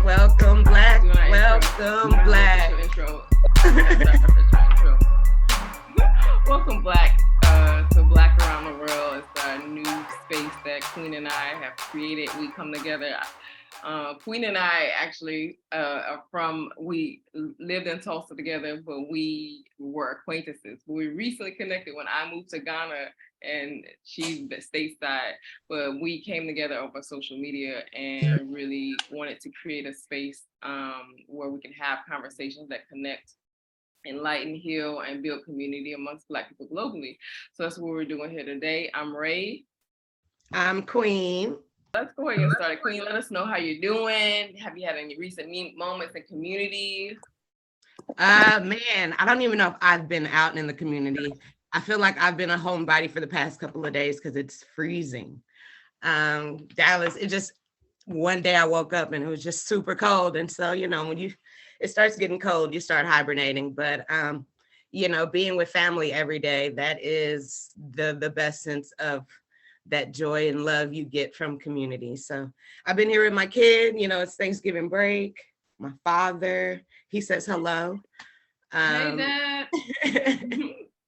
Welcome, Black. Welcome, Black. Intro. Welcome, Black, to Black Around the World. It's our new space that Queen and I have created. We come together. Queen and I actually we lived in Tulsa together, but we were acquaintances. We recently connected when I moved to Ghana and she's stateside, but we came together over social media and really wanted to create a space where we can have conversations that connect, enlighten, heal, and build community amongst Black people globally. So that's what we're doing here today. I'm Ray. I'm Queen. Let's go ahead and get started. Queen, let us know how you're doing. Have you had any recent moments in community? Man, I don't even know if I've been out in the community. I feel like I've been a homebody for the past couple of days because it's freezing. Dallas, one day I woke up and it was just super cold. And so, when it starts getting cold, you start hibernating. But, being with family every day, that is the best sense of that joy and love you get from community. So I've been here with my kid, it's Thanksgiving break. My father, he says hello. Hey, Dad.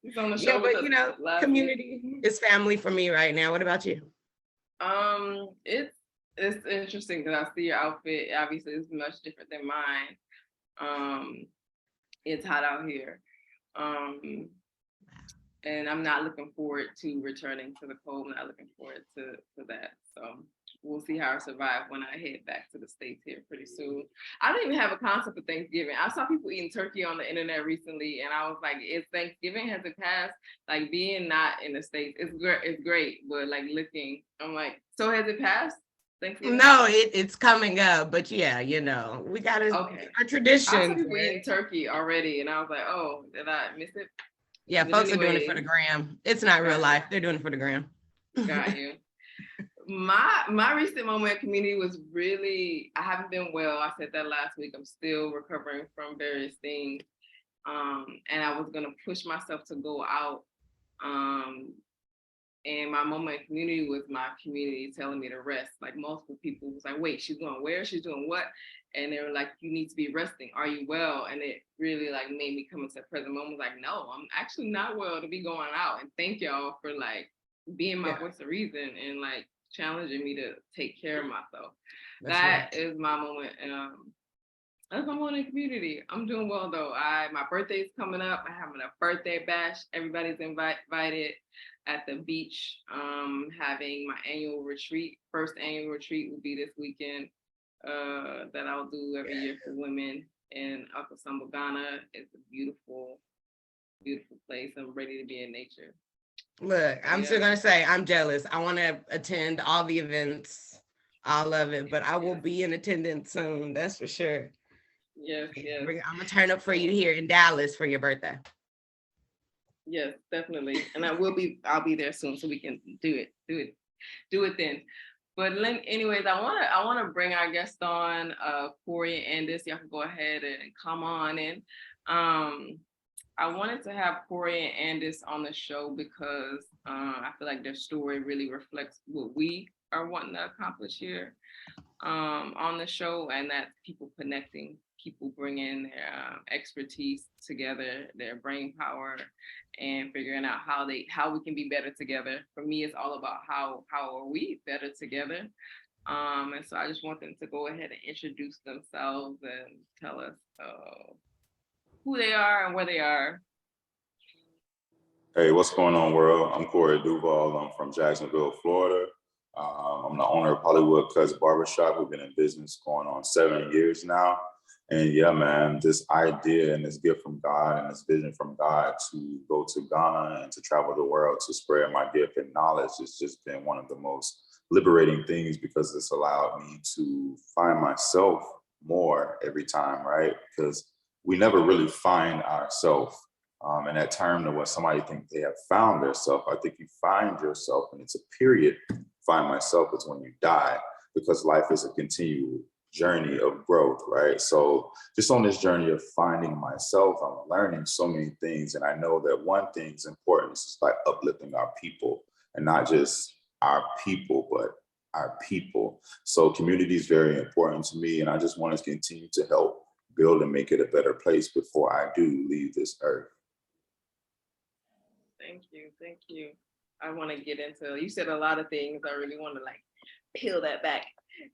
He's on the show. Yeah, but community is family for me right now. What about you? It's interesting because I see your outfit. Obviously, it's much different than mine. It's hot out here. And I'm not looking forward to returning to the cold. I'm not looking forward to that. So we'll see how I survive when I head back to the States here pretty soon. I don't even have a concept of Thanksgiving. I saw people eating turkey on the internet recently, and I was like, "Is Thanksgiving, has it passed?" Like being not in the States, it's great, but like looking, I'm like, so has it passed? No, it's coming up, but yeah, we gotta our tradition. I saw people eating turkey already, and I was like, "Oh, did I miss it?" Yeah, but folks are doing it for the gram. It's not real life. They're doing it for the gram. Got you. My recent moment in community was really, I haven't been well. I said that last week. I'm still recovering from various things. And I was gonna push myself to go out. And my moment in community was my community telling me to rest. Like multiple people was like, wait, she's going where? She's doing what? And they were like, you need to be resting. Are you well? And it really like made me come into the present moment. Like, no, I'm actually not well to be going out. And thank y'all for like being my voice of reason and like challenging me to take care of myself. That is my moment. That's my moment in community. I'm doing well though. My birthday's coming up. I'm having a birthday bash. Everybody's invited at the beach. Having my annual retreat. First annual retreat will be this weekend. That I'll do every year for women in Akosombo, Ghana. It's a beautiful, beautiful place. I'm ready to be in nature. Look, I'm still gonna say I'm jealous. I want to attend all the events, all of it, but I will be in attendance soon. That's for sure. Yes. I'm gonna turn up for you here in Dallas for your birthday. Yes, definitely, and I'll be there soon, so we can do it then. But anyways, I want to bring our guest on, Corey and Andis. Y'all can go ahead and come on in. I wanted to have Corey and Andis on the show because I feel like their story really reflects what we are wanting to accomplish here on the show, and that's people connecting, people bringing their expertise together, their brain power, and figuring out how we can be better together. For me, it's all about how are we better together. And so I just want them to go ahead and introduce themselves and tell us who they are and where they are. Hey, what's going on, world? I'm Corey Duval. I'm from Jacksonville, Florida. I'm the owner of Hollywood Cuts Barbershop. We've been in business going on 7 years now. And yeah, man, this idea and this gift from God and this vision from God to go to Ghana and to travel the world to spread my gift and knowledge has just been one of the most liberating things because it's allowed me to find myself more every time, right? Because we never really find ourselves. And that term that when somebody thinks they have found their self, I think you find yourself, and it's a period. Find myself is when you die, because life is a continual journey of growth, right? So just on this journey of finding myself, I'm learning so many things. And I know that one thing's important is like uplifting our people, and not just our people, but our people. So community is very important to me, and I just want to continue to help build and make it a better place before I do leave this earth. Thank you. I want to get into, you said a lot of things. I really want to like peel that back.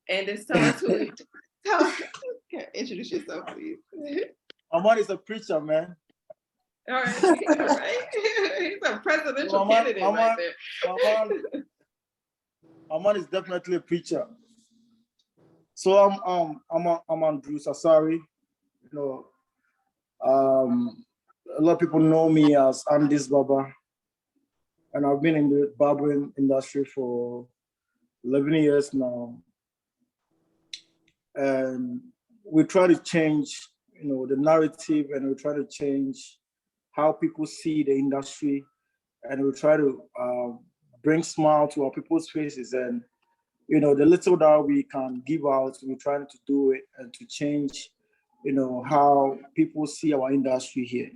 And just tell us introduce yourself, please. Aman is a preacher, man. All right. He's a presidential candidate right there. Aman is definitely a preacher. So I'm Andis Asare. A lot of people know me as Andis Barber, and I've been in the barbering industry for 11 years now. And we try to change, the narrative, and we try to change how people see the industry, and we try to bring smile to our people's faces. And the little that we can give out, we're trying to do it and to change, how people see our industry here,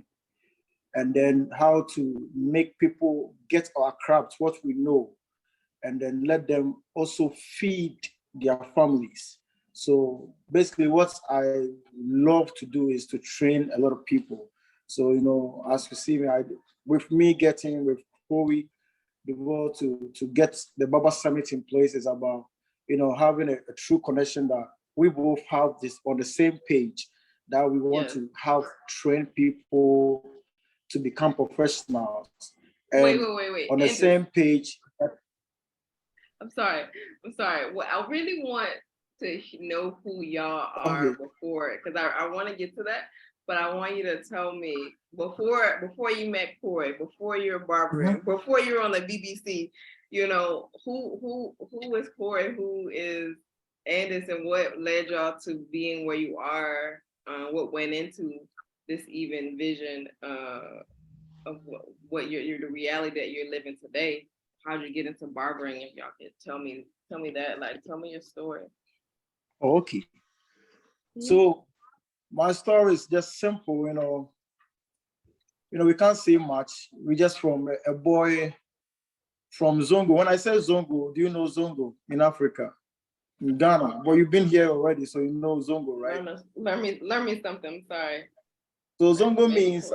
and then how to make people get our craft, what we know, and then let them also feed their families. So basically what I love to do is to train a lot of people. So, as you see me, with Corey Duval to get the Barber Summit in place is about, having a true connection that we both have this on the same page, that we want to have trained people to become professionals. And wait. On the same page. I'm sorry. Well, I really want to know who y'all are before, because I want to get to that, but I want you to tell me before you met Corey, before you're barbering, before you're on the BBC, who is Corey, who is Andis, and what led y'all to being where you are, what went into this even vision of what the reality that you're living today. How'd you get into barbering? If y'all could tell me that, like, tell me your story. Okay. So my story is just simple, we can't say much. We just from a boy from Zongo. When I say Zongo, do you know Zongo in Africa? In Ghana. Well, you've been here already, so you know Zongo, right? Learn me something, sorry. So Zongo means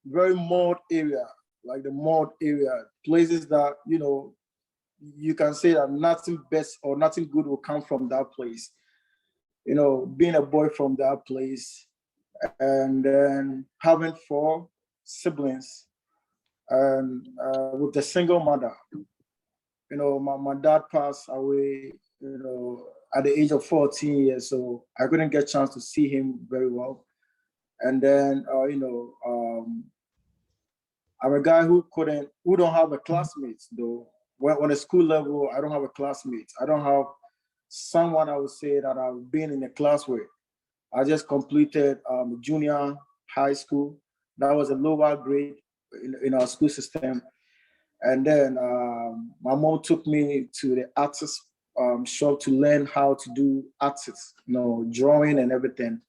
very mud area, like the mud area, places that, you can say that nothing best or nothing good will come from that place. Being a boy from that place, and then having 4 siblings, and with a single mother. My dad passed away, at the age of 14 years, so I couldn't get a chance to see him very well. And then, I'm a guy who don't have a classmate though. When on a school level, I don't have a classmate. I don't have someone I would say that I've been in a class with. I just completed junior high school. That was a lower grade in our school system. And then my mom took me to the artist shop to learn how to do artists, drawing and everything.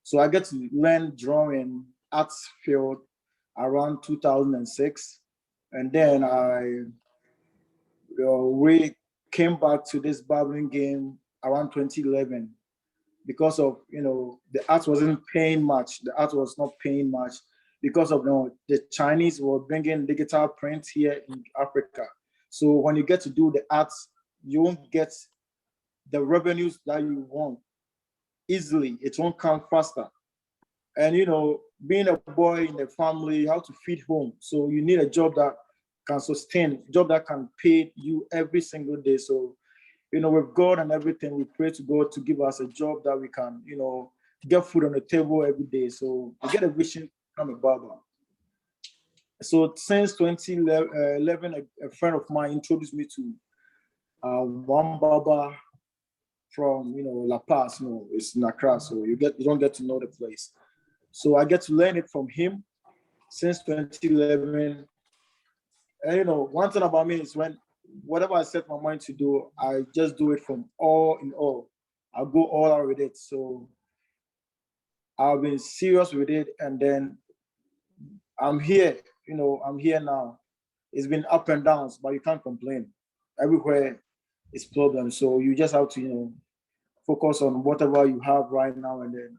So I get to learn drawing arts field around 2006. And then we came back to this barbering game around 2011 because of, the art wasn't paying much. The art was not paying much because of the Chinese were bringing digital print here in Africa. So when you get to do the arts, you won't get the revenues that you want easily. It won't come faster. And, being a boy in the family, you have to feed home. So you need a job that can sustain, a job that can pay you every single day. So, with God and everything, we pray to God to give us a job that we can, get food on the table every day. So we get a vision to become a barber. So since 2011, a friend of mine introduced me to one barber from, La Paz, it's in Accra. So you don't get to know the place. So I get to learn it from him since 2011. And one thing about me is whatever I set my mind to do, I just do it from all in all. I go all out with it. So I've been serious with it, and then I'm here. I'm here now. it's been up and downs, but you can't complain. Everywhere is problem. So you just have to, focus on whatever you have right now and then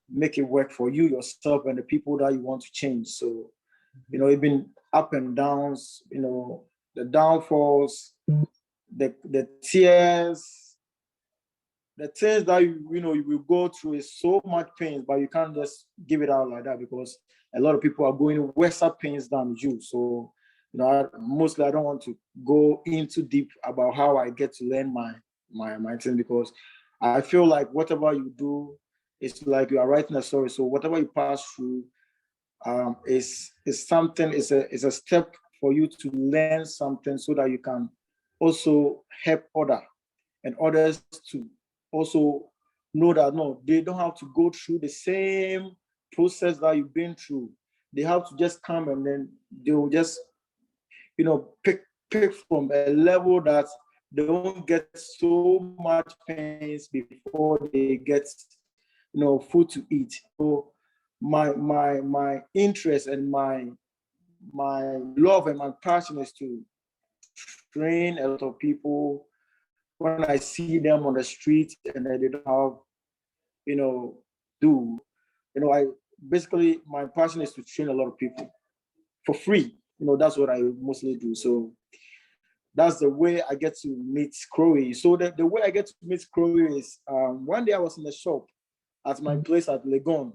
make it work for you, yourself, and the people that you want to change. So, it's been up and downs, the downfalls, the tears, the things that you will go through is so much pain, but you can't just give it out like that because a lot of people are going worse pains than you. So, mostly I don't want to go into deep about how I get to learn my thing because I feel like whatever you do, it's like you are writing a story. So whatever you pass through, is something. Is a step for you to learn something so that you can also help others to also know that no, they don't have to go through the same process that you've been through. They have to just come and then they will just pick from a level that they don't get so much pains before they get food to eat. So my interest and my love and my passion is to train a lot of people when I see them on the street and they don't have I basically my passion is to train a lot of people for free. That's what I mostly do. So that's the way I get to meet Corey. So the way I get to meet Corey is one day I was in the shop at my place at Legon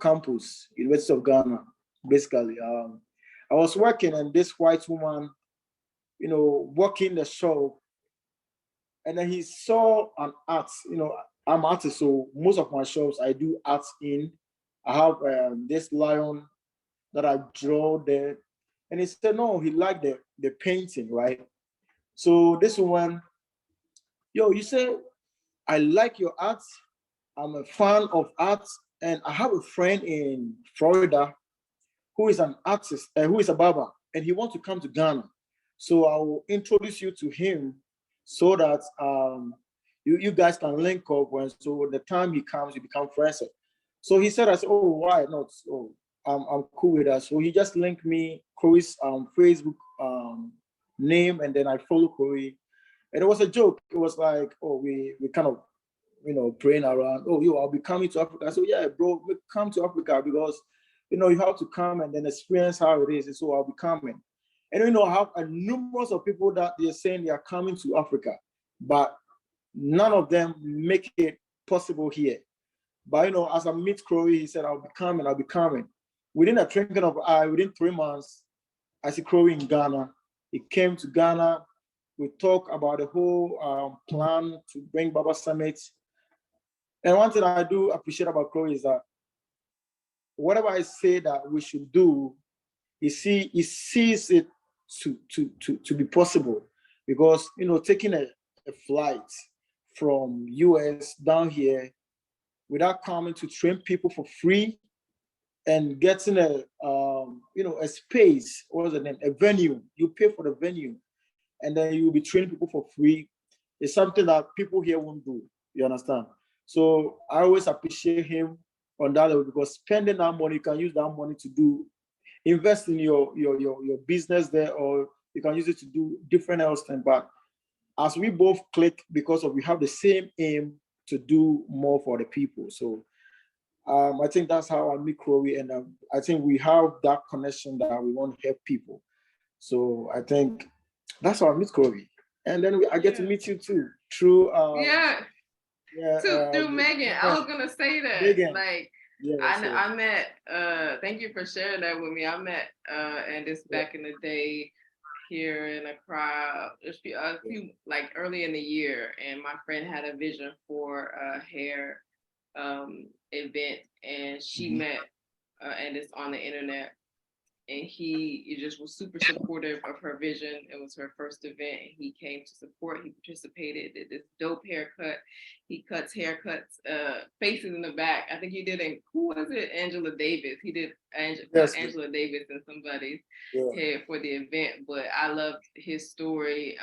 campus, University of Ghana, basically. I was working and this white woman, working the shop, and then he saw an art. I'm an artist, so most of my shops I do art in. I have this lion that I draw there. And he said, no, he liked the painting, right? So this one, you say, I like your art. I'm a fan of art. And I have a friend in Florida who is an artist, who is a barber, and he wants to come to Ghana. So I will introduce you to him so that you guys can link up. And so the time he comes, you become friends. So he said, I said, oh, why not? So I'm cool with that. So he just linked me Corey's Facebook name, and then I follow Corey. And it was a joke. It was like, oh, we kind of, praying around. Oh, I'll be coming to Africa. So yeah, bro, we come to Africa because, you have to come and then experience how it is. And so I'll be coming. And I have a numerous of people that they're saying they are coming to Africa, but none of them make it possible here. But as I meet Corey, he said, I'll be coming. Within a twinkling of an eye, within 3 months, I see Corey in Ghana. He came to Ghana. We talked about the whole plan to bring Barber Summit. And one thing I do appreciate about Corey is that whatever I say that we should do, he sees it to be possible. Because, taking a flight from US down here without coming to train people for free and getting a space, what was the name, a venue. You pay for the venue, and then you'll be training people for free. It's something that people here won't do. You understand? So I always appreciate him on that level because spending that money, you can use that money to invest in your business there, or you can use it to do different else thing. But as we both click because we have the same aim to do more for the people. So I think that's how I meet Corey, and I think we have that connection that we want to help people. So I think that's how I meet Corey, and then I get to meet you too through through Megan. I was gonna say that Megan. I met thank you for sharing that with me. I met Andis back in the day here in Accra, a few like early in the year, and my friend had a vision for a hair event, and she met Andis on the internet, and he just was super supportive of her vision. It was her first event, and he came to support. He participated, did this dope haircut. He cuts haircuts, faces in the back. I think he did who was it? Angela Davis. He did Angela Davis and somebody's hair for the event. But I loved his story,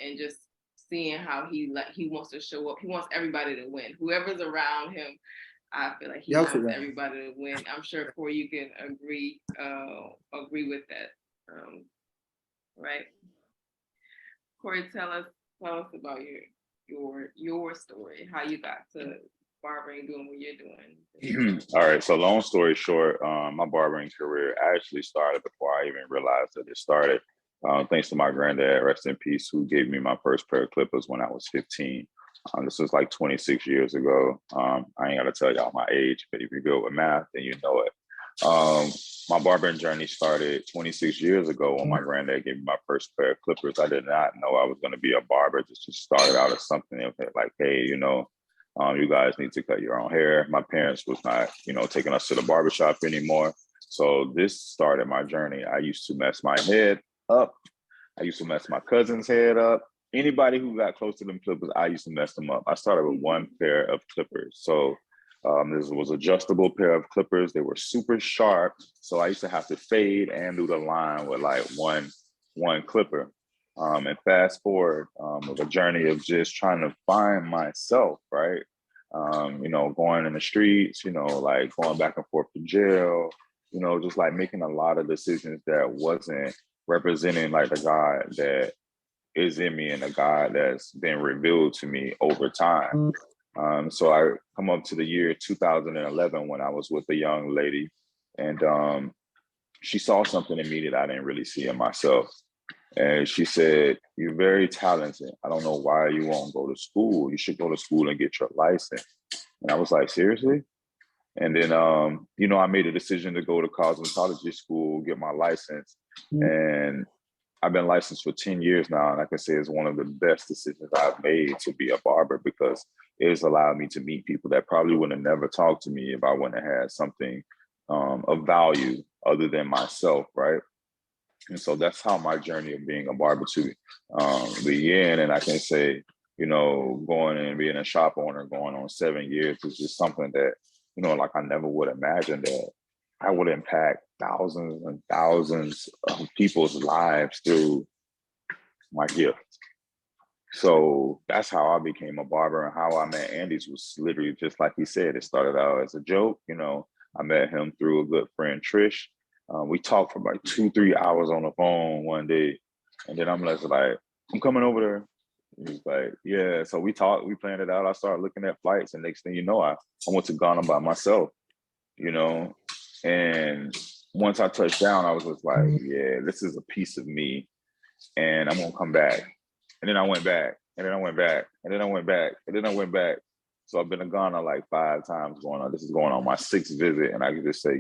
and just seeing how he wants to show up. He wants everybody to win. Whoever's around him, I feel like he wants everybody to win. I'm sure Corey, you can agree with that. Right. Corey, tell us about your story, how you got to barbering, doing what you're doing. All right. So long story short, my barbering career actually started before I even realized that it started. Thanks to my granddad, rest in peace, who gave me my first pair of clippers when I was 15. This was like 26 years ago. I ain't got to tell y'all my age, but if you're good with math, then you know it. My barbering journey started 26 years ago when my granddad gave me my first pair of clippers. I did not know I was going to be a barber. Just started out as something like, hey, you guys need to cut your own hair. My parents was not, taking us to the barbershop anymore. So this started my journey. I used to mess my head up. I used to mess my cousin's head up. Anybody who got close to them clippers, I used to mess them up. I started with one pair of clippers. So this was adjustable pair of clippers. They were super sharp. So I used to have to fade and do the line with like one clipper. And fast forward with a journey of just trying to find myself, right? Going in the streets, like going back and forth to jail, just like making a lot of decisions that wasn't representing like the God that is in me and the God that's been revealed to me over time. So I come up to the year 2011 when I was with a young lady, and she saw something in me that I didn't really see in myself. And she said, "You're very talented. I don't know why you won't go to school. You should go to school and get your license." And I was like, seriously? And then, I made a decision to go to cosmetology school, get my license. And I've been licensed for 10 years now. And I can say it's one of the best decisions I've made to be a barber, because it has allowed me to meet people that probably would have never talked to me if I wouldn't have had something of value other than myself, right? And so that's how my journey of being a barber began. And I can say, going and being a shop owner going on 7 years is just something that, like I never would imagine that I would impact thousands and thousands of people's lives through my gift. So that's how I became a barber, and how I met Andis was literally just like he said. It started out as a joke. I met him through a good friend, Trish. We talked for like 2-3 hours on the phone one day. And then I'm like, I'm coming over there. He's like, yeah. So we talked, we planned it out. I started looking at flights, and next thing you know, I went to Ghana by myself, and once I touched down, I was just like, yeah, this is a piece of me, and I'm gonna come back. And then I went back, and then I went back, and then I went back, and then I went back. So I've been to Ghana like 5 times going on. This is going on my 6th visit. And I can just say,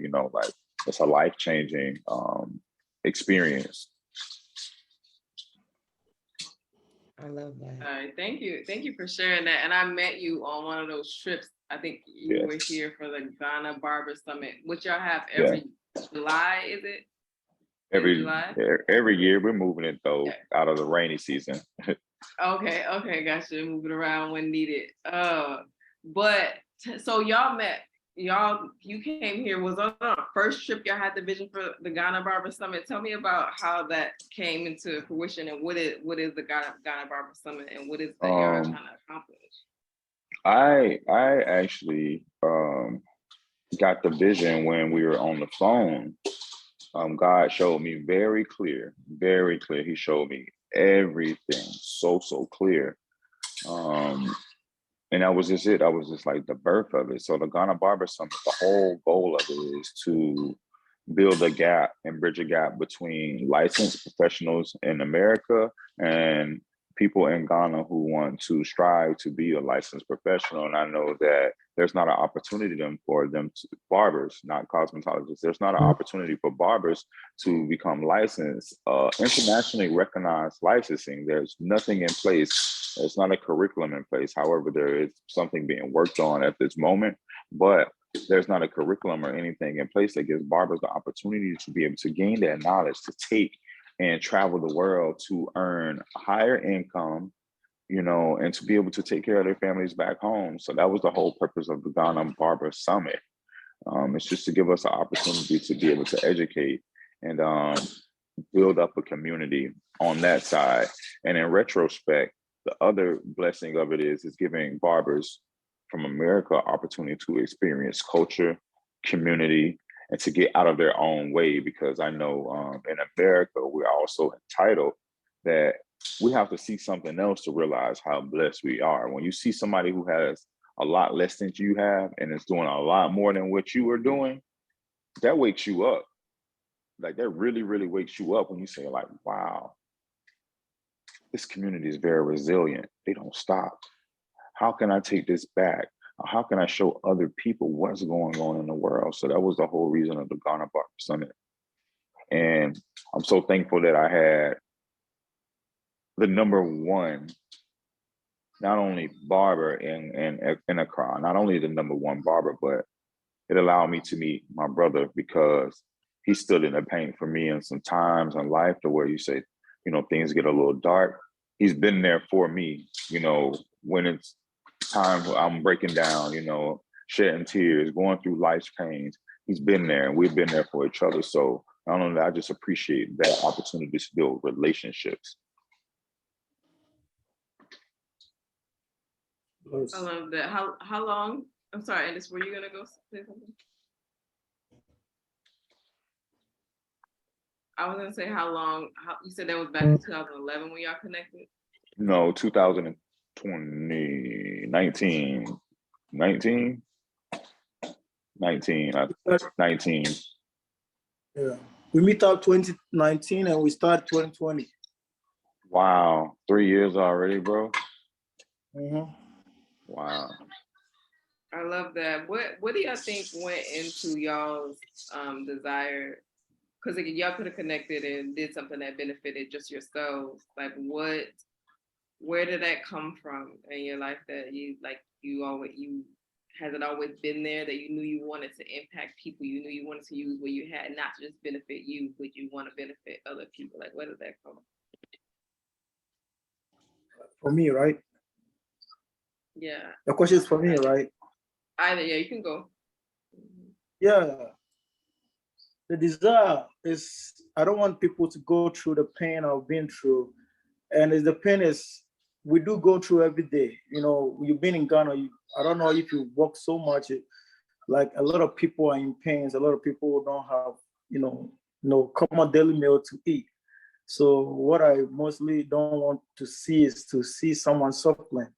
it's a life-changing experience. I love that. All right, thank you for sharing that. And I met you on one of those trips. I think you were here for the Ghana Barber Summit, which y'all have every July, is it? Every year. We're moving it though out of the rainy season. Okay, gotcha. Moving around when needed. But so you came here, was on the first trip y'all had the vision for the Ghana Barber Summit. Tell me about how that came into fruition, and what is the Ghana Barber Summit, and what is that y'all are trying to accomplish? I actually got the vision when we were on the phone. God showed me very clear. He showed me everything so clear. And that was just it. That was just like the birth of it. So the Ghana Barber Summit, the whole goal of it is to build a gap and bridge a gap between licensed professionals in America and people in Ghana who want to strive to be a licensed professional. And I know that there's not an opportunity for them to, barbers, not cosmetologists, there's not an opportunity for barbers to become licensed, internationally recognized licensing. There's nothing in place. There's not a curriculum in place. However, there is something being worked on at this moment, but there's not a curriculum or anything in place that gives barbers the opportunity to be able to gain that knowledge, to take and travel the world to earn higher income, and to be able to take care of their families back home. So that was the whole purpose of the Ghana Barber Summit. It's just to give us an opportunity to be able to educate and build up a community on that side. And in retrospect, the other blessing of it is giving barbers from America opportunity to experience culture, community, and to get out of their own way, because I know in America, we're also entitled that we have to see something else to realize how blessed we are. When you see somebody who has a lot less than you have and is doing a lot more than what you are doing, that wakes you up. Like that really, really wakes you up when you say like, wow, this community is very resilient. They don't stop. How can I take this back? How can I show other people what's going on in the world? So that was the whole reason of the Ghana Barber Summit. And I'm so thankful that I had the number one, not only barber in Accra, not only the number one barber, but it allowed me to meet my brother, because he stood in the pain for me in some times in life to where you say, you know, things get a little dark. He's been there for me, you know, when it's time I'm breaking down, you know, shedding tears, going through life's pains. He's been there and we've been there for each other. So not only that, I just appreciate that opportunity to build relationships. I love that. How long? I'm sorry, Andis, were you gonna go say something? I was gonna say how long. You said that was back in 2011 when y'all connected? No, 2020, 19. Yeah, we meet up 2019 and we start 2020. Wow, 3 years already, bro. Mm-hmm. Wow. I love that. What do y'all think went into y'all's desire? Because y'all could have connected and did something that benefited just yourselves. Like where did that come from in your life that has it always been there, that you knew you wanted to impact people, you knew you wanted to use what you had, not just benefit you, but you want to benefit other people? Like, where did that come from? For me, right? Yeah. The question is for me, right? Either, yeah, you can go. Yeah. The desire is, I don't want people to go through the pain I've been through. And the pain is, we do go through every day. You know, you've been in Ghana, I don't know if you work so much, like a lot of people are in pains. A lot of people don't have, common daily meal to eat. So what I mostly don't want to see is to see someone suffering.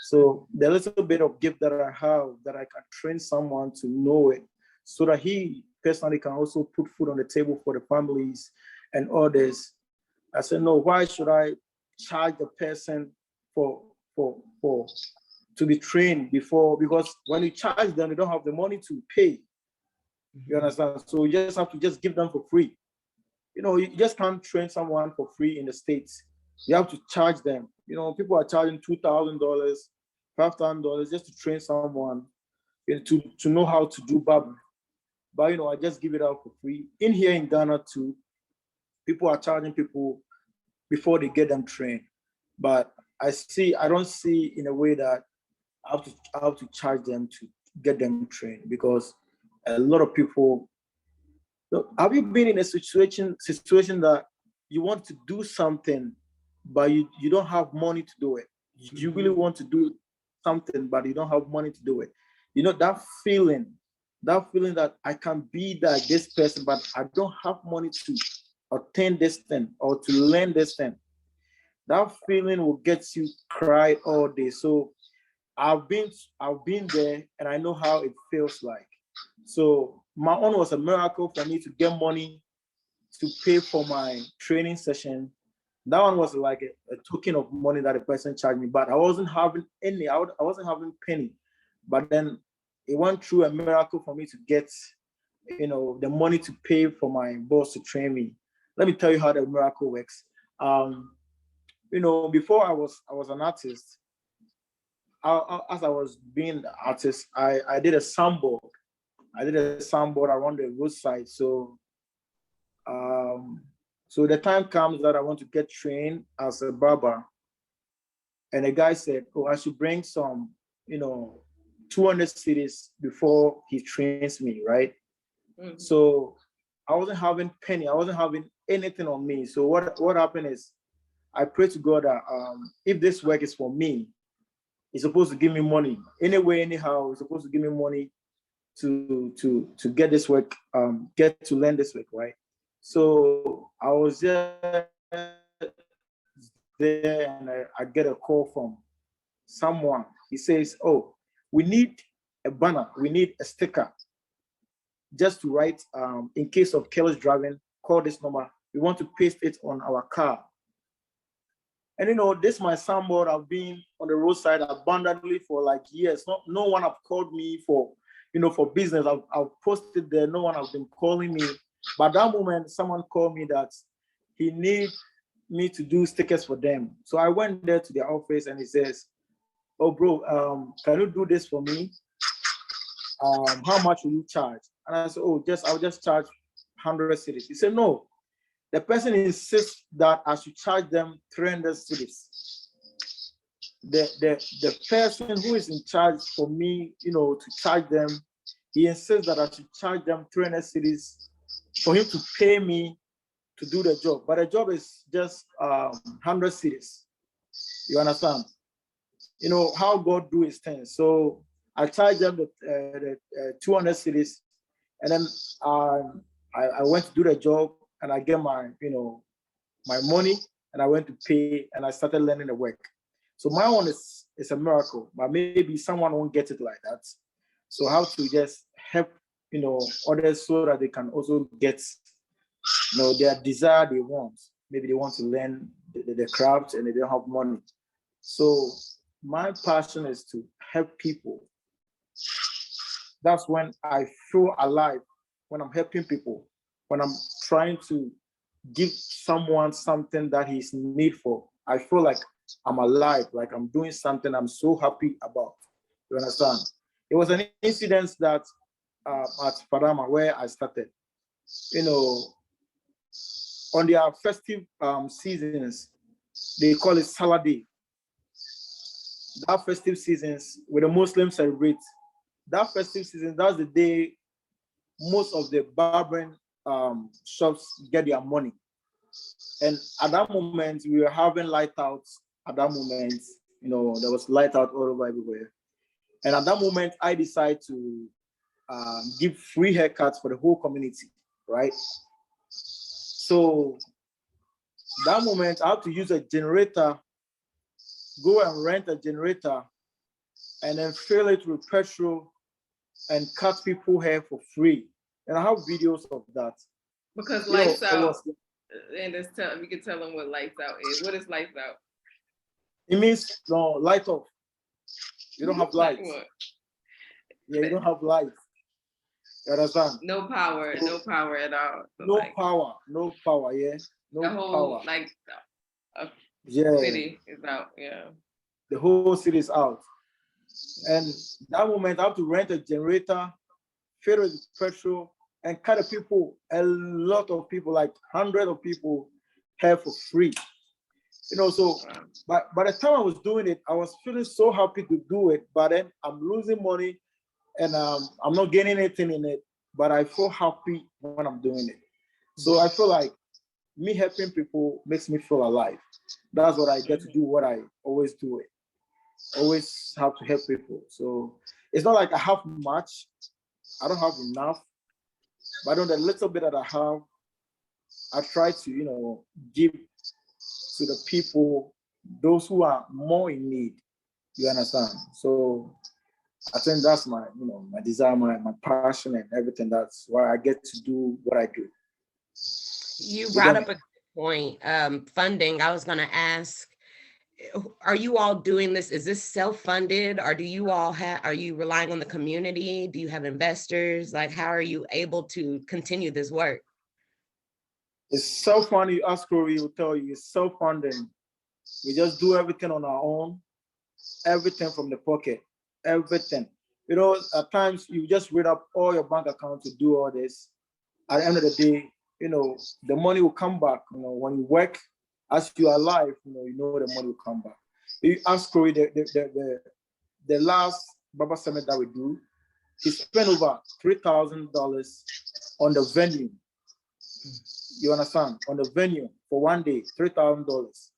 So the little bit of gift that I have, that I can train someone to know it, so that he personally can also put food on the table for the families and others. I said, no, why should I charge the person for to be trained before? Because when you charge them, they don't have the money to pay. You understand? So you just have to just give them for free. You know, you just can't train someone for free in the States. You have to charge them. You know, people are charging $2,000, $5,000 just to train someone, to know how to do barber. But, you know, I just give it out for free. In here in Ghana too, people are charging people before they get them trained. But I don't see in a way that I have to charge them to get them trained, because a lot of people. Have you been in a situation that you want to do something, but you don't have money to do it? You really want to do something, but you don't have money to do it. You know, that feeling that I can be like this person, but I don't have money to attain this thing or to learn this thing. That feeling will get you cry all day. So I've been there, and I know how it feels like. So my own was a miracle for me to get money to pay for my training session. That one was like a token of money that a person charged me, but I wasn't having any. I wasn't having penny. But then it went through a miracle for me to get, the money to pay for my boss to train me. Let me tell you how the miracle works. Before I was an artist. As I was being the artist, I did a soundboard. Around the roadside. So the time comes that I want to get trained as a barber. And the guy said, oh, I should bring some, 200 cedis before he trains me, right? Mm-hmm. So I wasn't having penny. I wasn't having anything on me. So what happened is I prayed to God that if this work is for me, he's supposed to give me money. Anyway, anyhow, he's supposed to give me money to get this work, get to learn this work, right? So I was just there, and I get a call from someone. He says, "Oh, we need a banner, we need a sticker, just to write, in case of careless driving, call this number. We want to paste it on our car." And this my soundboard. I've been on the roadside abundantly for like years. No one have called me for, for business. I've posted there. No one has been calling me. But that moment, someone called me that he need me to do stickers for them. So I went there to their office, and he says, "Oh, bro, can you do this for me? How much will you charge?" And I said, "Oh, I'll just charge 100 cedis." He said, "No, the person insists that I should charge them 300 cedis. The person who is in charge for me, to charge them, he insists that I should charge them 300 cedis for him to pay me to do the job. But the job is just 100 cedis. You understand? How God do his thing. So I charged them the 200 cedis, and then I went to do the job, and I get my my money, and I went to pay, and I started learning the work. So my one is a miracle, but maybe someone won't get it like that. So how to just help others so that they can also get their desire they want. Maybe they want to learn the craft and they don't have money. So my passion is to help people. That's when I feel alive, when I'm helping people, when I'm trying to give someone something that he's in need for. I feel like I'm alive, like I'm doing something I'm so happy about. You understand? It was an incident that at Padama where I started, on their festive seasons, they call it Salah Day. That festive seasons, where the Muslims celebrate, that festive season, that's the day most of the barbering shops get their money. And at that moment, we were having light outs. At that moment, there was light out all over everywhere. And at that moment, I decided to give free haircuts for the whole community, right? So that moment, I had to use a generator, go and rent a generator, and then fill it with petrol and cut people's hair for free. And I have videos of that. Because lights out, and we can tell them what lights out is. What is lights out? It means light off. You don't have lights. What? Yeah, you don't have lights. You understand? No power at all. So no power, yeah. No the whole, power. Like yeah. City is out, yeah. The whole city is out. And that moment, I have to rent a generator, fill it with petrol, and cut the people, a lot of people, like hundreds of people, hair for free. So by the time I was doing it, I was feeling so happy to do it, but then I'm losing money and I'm not getting anything in it, but I feel happy when I'm doing it. So I feel like me helping people makes me feel alive. That's what I get to do, what I always do it. Always have to help people. So it's not like I have much, I don't have enough, but on the little bit that I have, I try to, give to the people, those who are more in need. You understand? So I think that's my, my desire, my passion and everything. That's why I get to do what I do. You brought up a good point, funding. I was going to ask, are you all doing this? Is this self-funded, or are you relying on the community? Do you have investors? Like, how are you able to continue this work? It's self-funded. You ask Corey, will tell you it's self-funding. We just do everything on our own, everything from the pocket, everything. At times you just read up all your bank accounts to do all this. At the end of the day, the money will come back. When you work, as you are alive, the money will come back. You ask Corey, the last Barber Summit that we do, he spent over $3,000 on the venue. You understand? On the venue for one day, $3,000.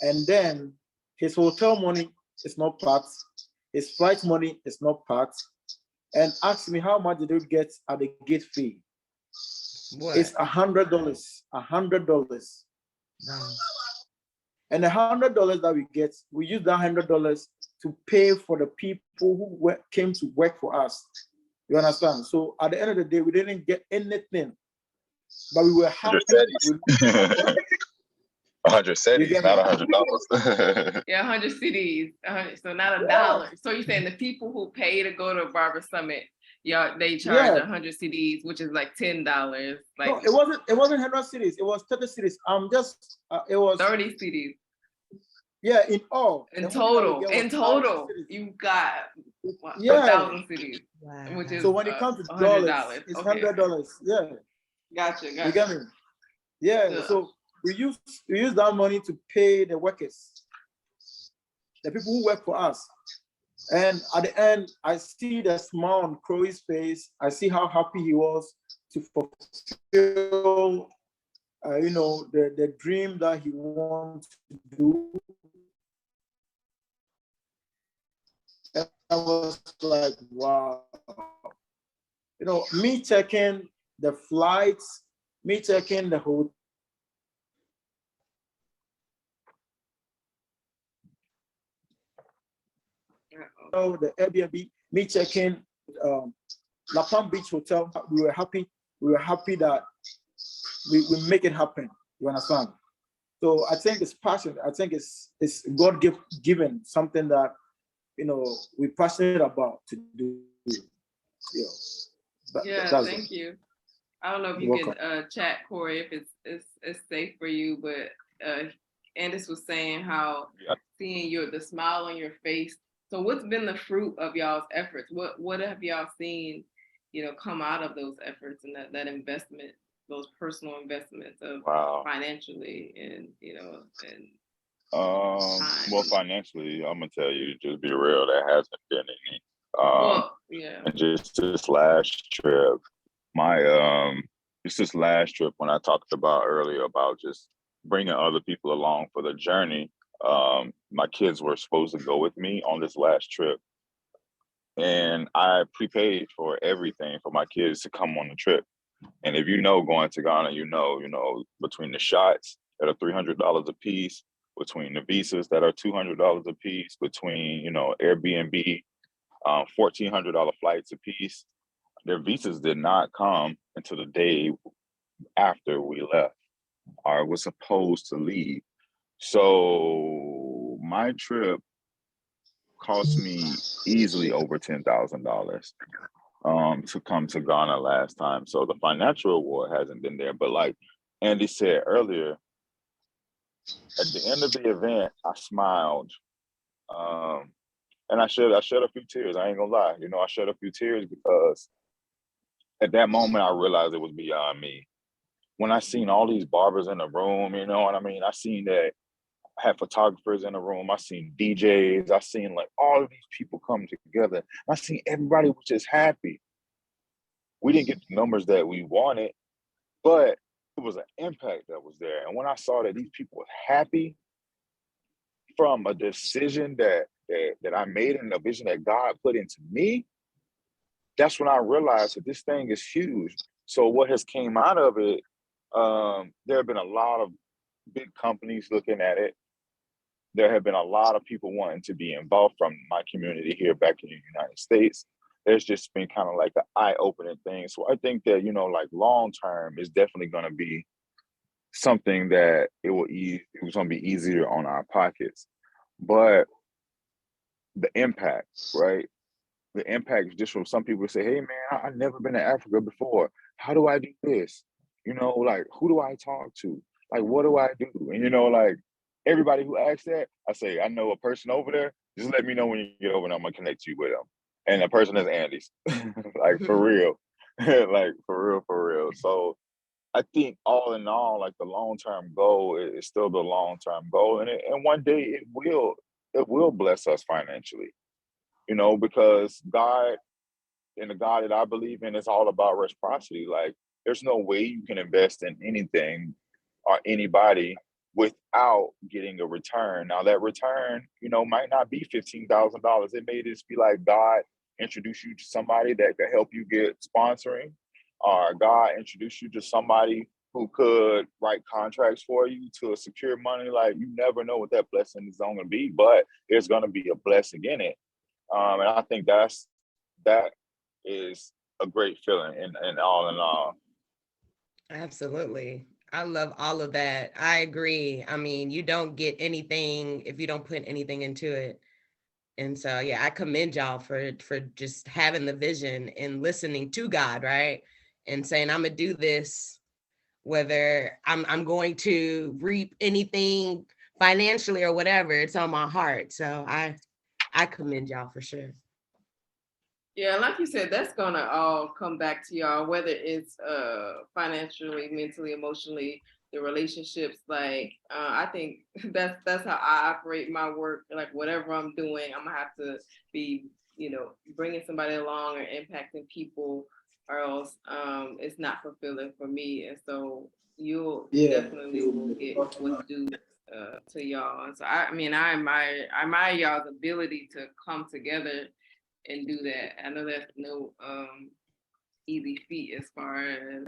And then his hotel money is not part. His flight money is not part. and asked me how much did you get at the gate fee. What? It's $100. $100. Wow. And $100 that we get, we use that $100 to pay for the people who came to work for us. You understand? So at the end of the day, we didn't get anything, but we were happy. 100 cedis, not $100. Yeah, 100 cedis. So not $1. So you're saying the people who pay to go to Barber Summit, they charge 100 cedis, which is like $10. Like, no, it wasn't 100 cedis. It was 30 cedis. It was 30 cedis. Yeah, in all. In total, you got 1,000 cedis. Wow. Which is so when it comes to $100, it's $100. Yeah. Gotcha. You get me? Yeah. So we use that money to pay the workers, the people who work for us. And at the end, I see the smile on Corey's face. I see how happy he was to fulfill, the dream that he wants to do. And I was like, wow. Me checking the flights, me checking the hotel, the Airbnb, me checking La Palm Beach Hotel. We were happy. We were happy that we make it happen. You understand? So I think it's passion. I think it's God given, something that we're passionate about to do. Thank you. I don't know if you can chat, Corey, if it's safe for you, but Andis was saying how seeing the smile on your face. So what's been the fruit of y'all's efforts? What have y'all seen, come out of those efforts and that investment, those personal investments of financially and well, financially, I'm gonna tell you, just be real, there hasn't been any. And just this last trip, this last trip when I talked about earlier about just bringing other people along for the journey. My kids were supposed to go with me on this last trip, and I prepaid for everything for my kids to come on the trip. And if going to Ghana, between the shots that are $300 a piece, between the visas that are $200 a piece, between Airbnb, $1,400 flights a piece. Their visas did not come until the day after we left or was supposed to leave. So my trip cost me easily over $10,000 to come to Ghana last time. So the financial reward hasn't been there. But like Andy said earlier, at the end of the event, I smiled. And I shed a few tears. I ain't gonna lie. I shed a few tears because at that moment, I realized it was beyond me. When I seen all these barbers in the room, you know what I mean? I seen that I had photographers in the room. I seen DJs. I seen like all of these people come together. I seen everybody was just happy. We didn't get the numbers that we wanted, but it was an impact that was there. And when I saw that these people were happy from a decision that I made and a vision that God put into me, that's when I realized that this thing is huge. So what has came out of it, there have been a lot of big companies looking at it. There have been a lot of people wanting to be involved from my community here back in the United States. There's just been kind of like an eye-opening thing. So I think that, like long-term is definitely going to be something that it was going to be easier on our pockets. But the impact, right? The impact just from some people say, hey, man, I've never been to Africa before. How do I do this? Like, who do I talk to? Like, what do I do? And, like, everybody who asks that, I say, I know a person over there. Just let me know when you get over and I'm going to connect you with them. And the person is Andis. Like, for real. Like, for real. So I think all in all, like, the long-term goal is still the long-term goal. And one day it will bless us financially. Because God and the God that I believe in is all about reciprocity. Like, there's no way you can invest in anything or anybody without getting a return. Now, that return, might not be $15,000. It may just be like, God, introduce you to somebody that could help you get sponsoring, or God introduce you to somebody who could write contracts for you to secure money. Like, you never know what that blessing is going to be, but there's going to be a blessing in it. And I think that is a great feeling in all. Absolutely. I love all of that. I agree. I mean, you don't get anything if you don't put anything into it. And so, yeah, I commend y'all for just having the vision and listening to God, right? And saying, I'm gonna do this, whether I'm going to reap anything financially or whatever, it's on my heart. So I commend y'all for sure. Yeah, like you said, that's gonna all come back to y'all, whether it's financially, mentally, emotionally, the relationships. Like I think that's how I operate my work. Like whatever I'm doing, I'm gonna have to be, bringing somebody along or impacting people, or else it's not fulfilling for me. And so you'll definitely will get what's due to y'all. And so I admire y'all's ability to come together and do that. I know that's no easy feat as far as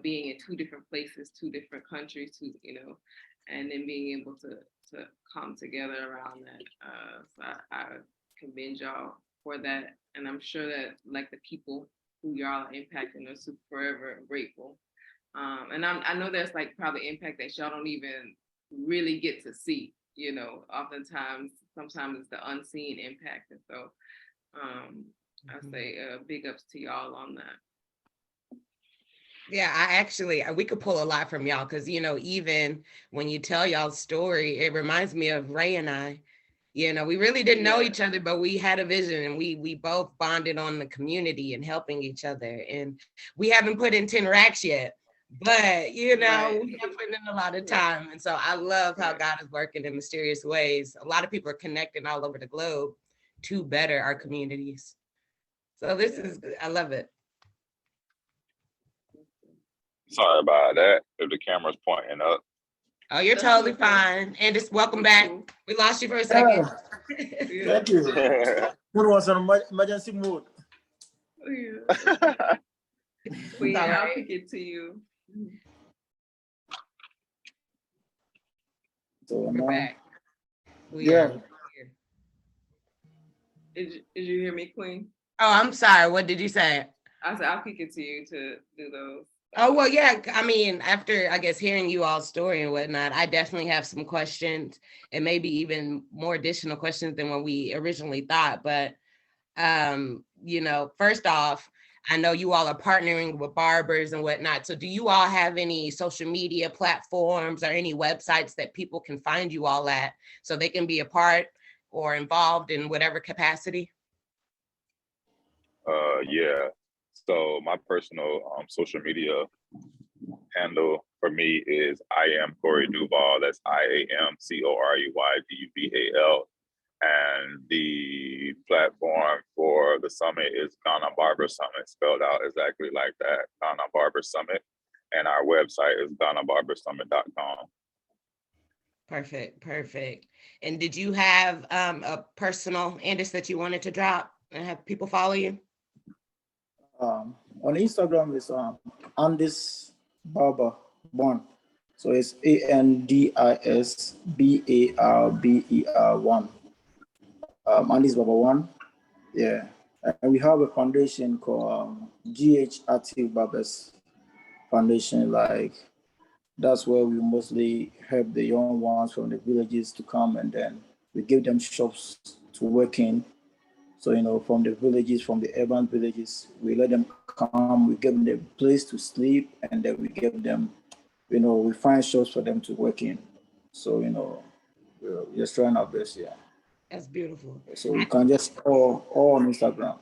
being in two different places, two different countries, and then being able to come together around that. So I commend y'all for that, and I'm sure that like the people who y'all are impacting are super forever grateful. And I know there's like probably impact that y'all don't even really get to see. Oftentimes, sometimes it's the unseen impact, and so. I say big ups to y'all on that. Yeah, we could pull a lot from y'all because, even when you tell y'all's story, it reminds me of Ray and I. We really didn't know each other, but we had a vision, and we both bonded on the community and helping each other. And we haven't put in 10 racks yet, but, we have put in a lot of time. And so I love how God is working in mysterious ways. A lot of people are connecting all over the globe to better our communities. So this is, I love it. Sorry about that, if the camera's pointing up. Oh, you're totally fine. And just welcome back. We lost you for a second. Thank you. Mood was on emergency mode. I'll pick it to you. So We're back. Yeah. Did you hear me, Queen? Oh, I'm sorry. What did you say? I said I'll kick it to you to do those. Oh, well, yeah. I mean, after, I guess, hearing you all's story and whatnot, I definitely have some questions, and maybe even more additional questions than what we originally thought. But, first off, I know you all are partnering with Barbers and whatnot. So do you all have any social media platforms or any websites that people can find you all at so they can be a part or involved in whatever capacity? Yeah. So my personal social media handle for me is I am Corey Duval. That's IAMCOREYDUVAL. And the platform for the summit is Ghana Barber Summit, spelled out exactly like that, Ghana Barber Summit. And our website is GhanaBarberSummit.com. Perfect. And did you have a personal Andis that you wanted to drop and have people follow you? On Instagram is Andis Barber 1. So it's ANDISBARBER1. Andis Barber 1. Yeah. And we have a foundation called GH Active Barbers Foundation. Like, that's where we mostly help the young ones from the villages to come, and then we give them shops to work in. So, from the villages, from the urban villages, we let them come, we give them a place to sleep, and then we give them, we find shops for them to work in. So, we're just trying our best, yeah. That's beautiful. So you can just all on Instagram.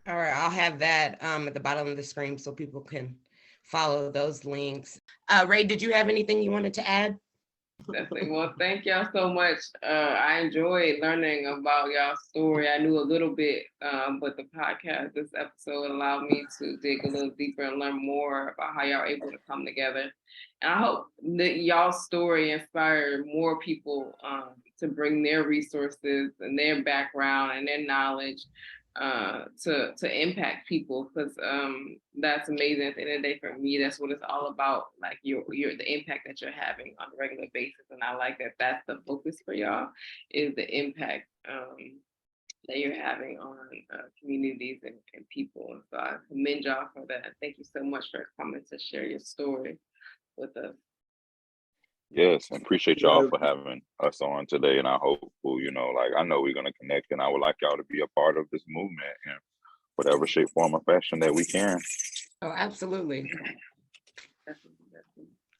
All right, I'll have that at the bottom of the screen so people can follow those links. Ray, did you have anything you wanted to add? Definitely. Well, thank y'all so much. I enjoyed learning about y'all's story. I knew a little bit, but the podcast, this episode allowed me to dig a little deeper and learn more about how y'all are able to come together. And I hope that y'all's story inspired more people to bring their resources and their background and their knowledge to impact people, because that's amazing. At the end of the day, for me, that's what it's all about. Like your the impact that you're having on a regular basis, and I like that. That's the focus for y'all, is the impact that you're having on communities and people. And so I commend y'all for that. Thank you so much for coming to share your story with us. Yes, and appreciate y'all for having us on today. And I hope, you know, like, I know we're going to connect, and I would like y'all to be a part of this movement in whatever shape, form, or fashion that we can. Oh, absolutely.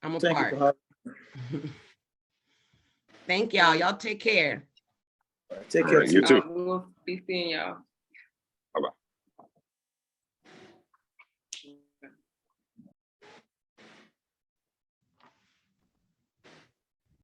I'm a Thank you part. for Thank y'all. Y'all take care. Take All care. right, you too. We'll be seeing y'all. Bye-bye.